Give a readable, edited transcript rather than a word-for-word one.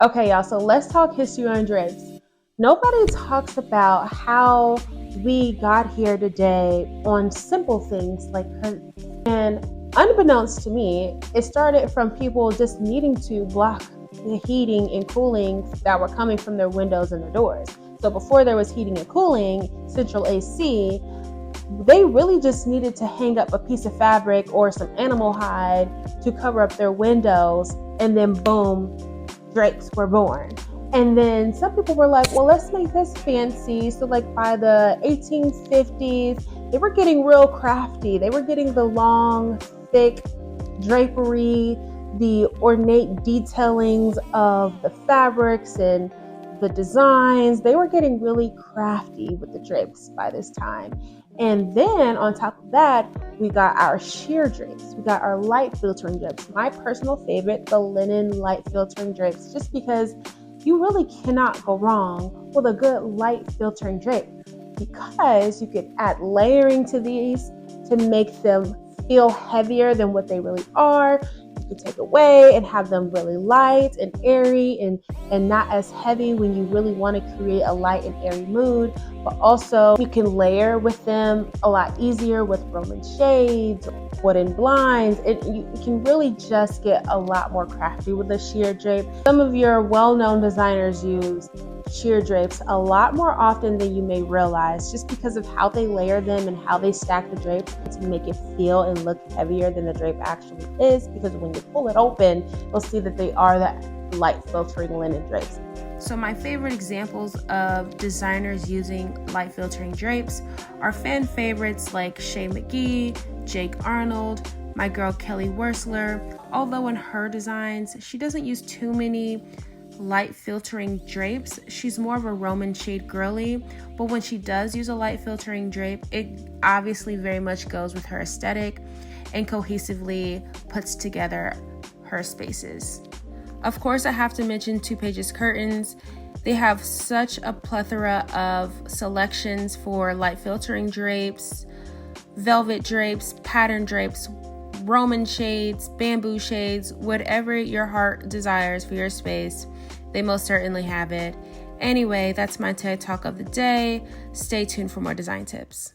Okay, y'all, so let's talk history on drapes. Nobody talks about how we got here today on simple things like curtains. And unbeknownst to me, it started from people just needing to block the heating and cooling that were coming from their windows and their doors. So before there was heating and cooling, central AC, they really just needed to hang up a piece of fabric or some animal hide to cover up their windows, and then boom, drapes were born. And then some people were like, well, let's make this fancy. So, like, by the 1850s, they were getting real crafty. They were getting the long, thick drapery, the ornate detailings of the fabrics and the designs. They were getting really crafty with the drapes by this time. And then on top of that, we got our sheer drapes. We got our light filtering drapes. My personal favorite, the linen light filtering drapes, just because you really cannot go wrong with a good light filtering drape, because you could add layering to these to make them feel heavier than what they really are. You can take away and have them really light and airy and not as heavy when you really want to create a light and airy mood. But also you can layer with them a lot easier with Roman shades, wooden blinds. You can really just get a lot more crafty with a sheer drape. Some of your well-known designers use sheer drapes a lot more often than you may realize, just because of how they layer them and how they stack the drapes to make it feel and look heavier than the drape actually is. Because when you pull it open, you'll see that they are the light filtering linen drapes. So my favorite examples of designers using light filtering drapes are fan favorites like Shay McGee, Jake Arnold, my girl Kelly Wersler. Although in her designs, she doesn't use too many light filtering drapes. She's more of a Roman shade girly, but when she does use a light filtering drape, it obviously very much goes with her aesthetic and cohesively puts together her spaces. Of course, I have to mention Two Pages Curtains. They have such a plethora of selections for light filtering drapes, velvet drapes, pattern drapes, Roman shades, bamboo shades, whatever your heart desires for your space, they most certainly have it. Anyway, that's my TED Talk of the day. Stay tuned for more design tips.